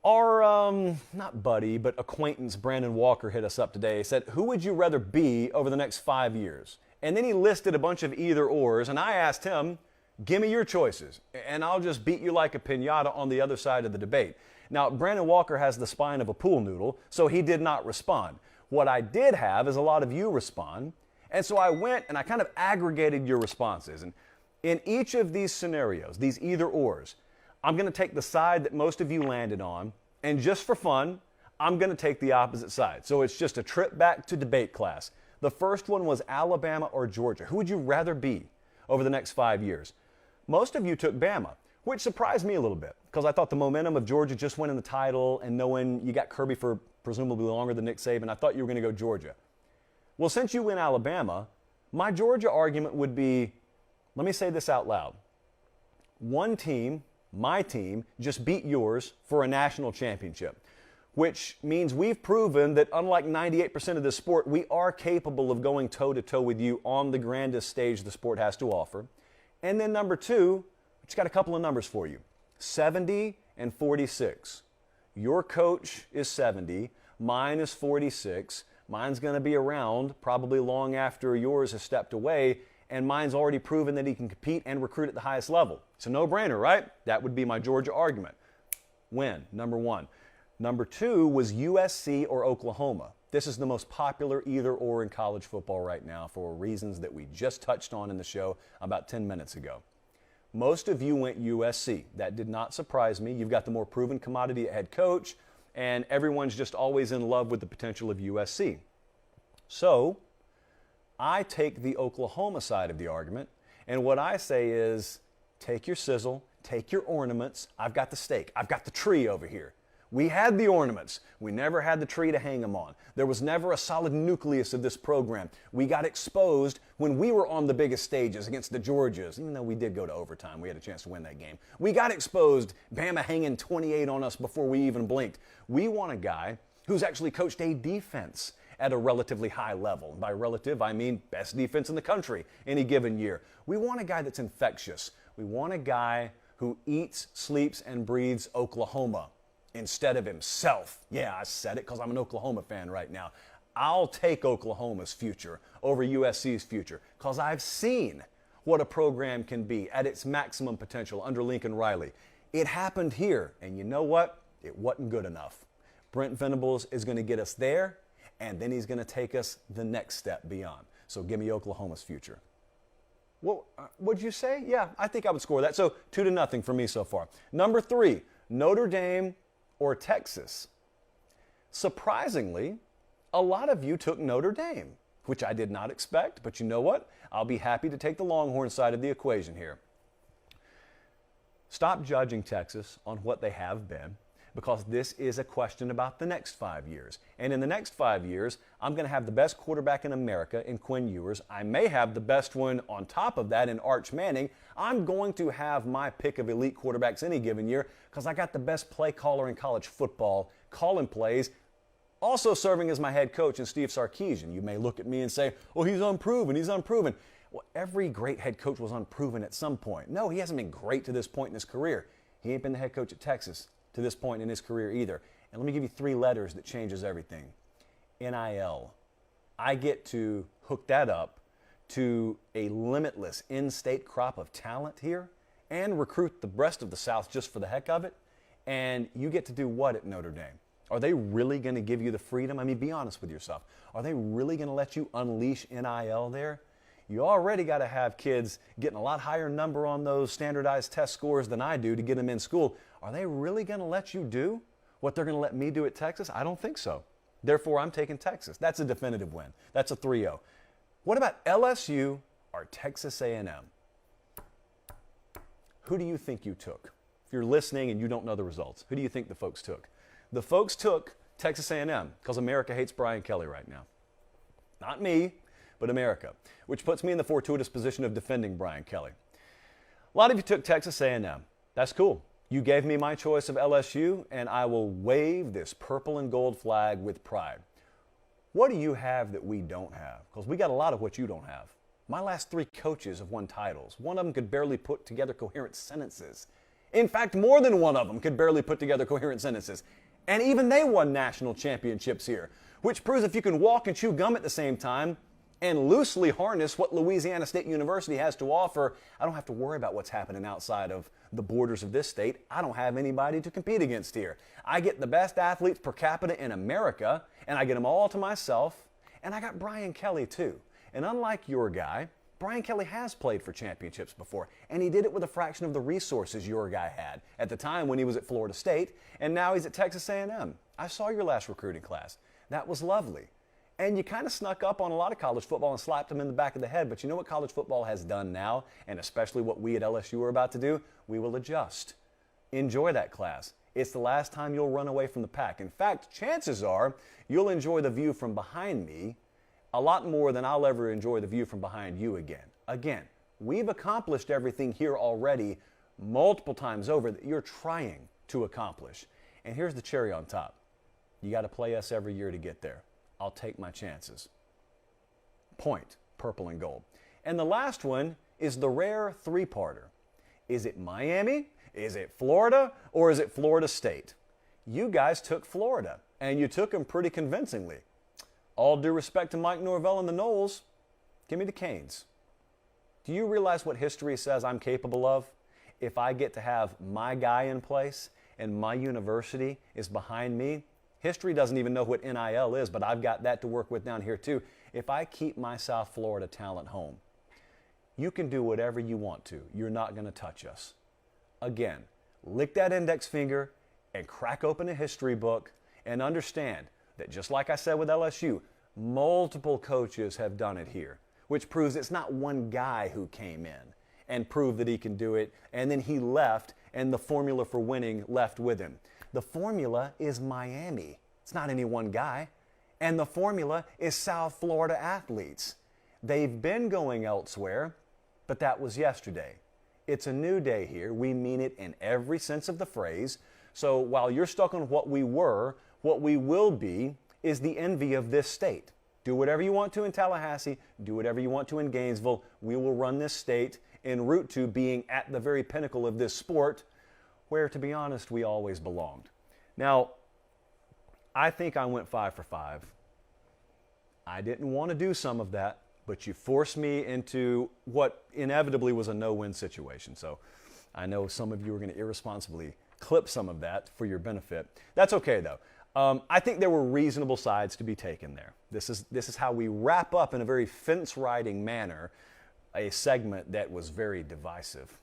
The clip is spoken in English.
Our, not buddy, but acquaintance Brandon Walker hit us up today. He said, who would you rather be over the next 5 years? And then he listed a bunch of either ors, and I asked him, give me your choices, and I'll just beat you like a piñata on the other side of the debate. Now, Brandon Walker has the spine of a pool noodle, so he did not respond. What I did have is a lot of you respond, and so I went and I kind of aggregated your responses. And in each of these scenarios, these either ors, I'm going to take the side that most of you landed on, and just for fun, I'm going to take the opposite side. So it's just a trip back to debate class. The first one was Alabama or Georgia. Who would you rather be over the next 5 years? Most of you took Bama, which surprised me a little bit because I thought the momentum of Georgia just winning the title and knowing you got Kirby for presumably longer than Nick Saban, I thought you were going to go Georgia. Well, since you went Alabama, my Georgia argument would be, let me say this out loud. One team, my team, just beat yours for a national championship, which means we've proven that unlike 98% of this sport, we are capable of going toe-to-toe with you on the grandest stage the sport has to offer. And then number two, we just got a couple of numbers for you, 70 and 46. Your coach is 70, mine is 46. Mine's going to be around probably long after yours has stepped away, and mine's already proven that he can compete and recruit at the highest level. It's a no-brainer, right? That would be my Georgia argument. Win, number one. Number two was USC or Oklahoma. This is the most popular either-or in college football right now for reasons that we just touched on in the show about 10 minutes ago. Most of you went USC. That did not surprise me. You've got the more proven commodity at head coach, and everyone's just always in love with the potential of USC. So I take the Oklahoma side of the argument, and what I say is take your sizzle, take your ornaments. I've got the stake. I've got the tree over here. We had the ornaments. We never had the tree to hang them on. There was never a solid nucleus of this program. We got exposed when we were on the biggest stages against the Georgias, even though we did go to overtime. We had a chance to win that game. We got exposed, Bama hanging 28 on us before we even blinked. We want a guy who's actually coached a defense at a relatively high level. By relative, I mean best defense in the country any given year. We want a guy that's infectious. We want a guy who eats, sleeps, and breathes Oklahoma instead of himself. Yeah, I said it because I'm an Oklahoma fan right now. I'll take Oklahoma's future over USC's future because I've seen what a program can be at its maximum potential under Lincoln Riley. It happened here, and you know what? It wasn't good enough. Brent Venables is going to get us there, and then he's going to take us the next step beyond. So give me Oklahoma's future. Well, what'd you say? Yeah, I think I would score that. So 2-0 for me so far. Number three, Notre Dame or Texas. Surprisingly, a lot of you took Notre Dame, which I did not expect, but you know what? I'll be happy to take the Longhorn side of the equation here. Stop judging Texas on what they have been, because this is a question about the next 5 years. And in the next 5 years, I'm going to have the best quarterback in America in Quinn Ewers. I may have the best one on top of that in Arch Manning. I'm going to have my pick of elite quarterbacks any given year because I got the best play caller in college football, calling plays, also serving as my head coach in Steve Sarkisian. You may look at me and say, oh, he's unproven, he's unproven. Well, every great head coach was unproven at some point. No, he hasn't been great to this point in his career. He ain't been the head coach at Texas to this point in his career either. And let me give you 3 letters that changes everything. NIL. I get to hook that up to a limitless in-state crop of talent here and recruit the rest of the South just for the heck of it. And you get to do what at Notre Dame? Are they really going to give you the freedom? I mean, be honest with yourself. Are they really going to let you unleash NIL there? You already got to have kids getting a lot higher number on those standardized test scores than I do to get them in school. Are they really going to let you do what they're going to let me do at Texas? I don't think so. Therefore, I'm taking Texas. That's a definitive win. That's a 3-0. What about LSU or Texas A&M? Who do you think you took? If you're listening and you don't know the results, who do you think the folks took? The folks took Texas A&M because America hates Brian Kelly right now. Not me, but America, which puts me in the fortuitous position of defending Brian Kelly. A lot of you took Texas A&M. That's cool. You gave me my choice of LSU, and I will wave this purple and gold flag with pride. What do you have that we don't have? Because we got a lot of what you don't have. My last 3 coaches have won titles. One of them could barely put together coherent sentences. In fact, more than one of them could barely put together coherent sentences. And even they won national championships here, which proves if you can walk and chew gum at the same time and loosely harness what Louisiana State University has to offer, I don't have to worry about what's happening outside of the borders of this state. I don't have anybody to compete against here. I get the best athletes per capita in America, and I get them all to myself. And I got Brian Kelly too. And unlike your guy, Brian Kelly has played for championships before, and he did it with a fraction of the resources your guy had at the time when he was at Florida State, and now he's at Texas A&M. I saw your last recruiting class. That was lovely. And you kind of snuck up on a lot of college football and slapped them in the back of the head, but you know what college football has done now, and especially what we at LSU are about to do? We will adjust. Enjoy that class. It's the last time you'll run away from the pack. In fact, chances are you'll enjoy the view from behind me a lot more than I'll ever enjoy the view from behind you again. Again, we've accomplished everything here already multiple times over that you're trying to accomplish. And here's the cherry on top. You got to play us every year to get there. I'll take my chances. Point, purple and gold. And the last one is the rare three-parter. Is it Miami? Is it Florida? Or is it Florida State? You guys took Florida, and you took them pretty convincingly. All due respect to Mike Norvell and the Noles, give me the Canes. Do you realize what history says I'm capable of if I get to have my guy in place and my university is behind me? History doesn't even know what NIL is, but I've got that to work with down here too. If I keep my South Florida talent home, you can do whatever you want to. You're not going to touch us. Again, lick that index finger and crack open a history book and understand that just like I said with LSU, multiple coaches have done it here, which proves it's not one guy who came in and proved that he can do it, and then he left, and the formula for winning left with him. The formula is Miami. It's not any one guy. And the formula is South Florida athletes. They've been going elsewhere, but that was yesterday. It's a new day here. We mean it in every sense of the phrase. So while you're stuck on what we were, what we will be is the envy of this state. Do whatever you want to in Tallahassee. Do whatever you want to in Gainesville. We will run this state en route to being at the very pinnacle of this sport, where, to be honest, we always belonged. Now, I think I went 5 for 5. I didn't want to do some of that, but you forced me into what inevitably was a no-win situation. So I know some of you are going to irresponsibly clip some of that for your benefit. That's okay, though. I think there were reasonable sides to be taken there. This is how we wrap up in a very fence-riding manner a segment that was very divisive.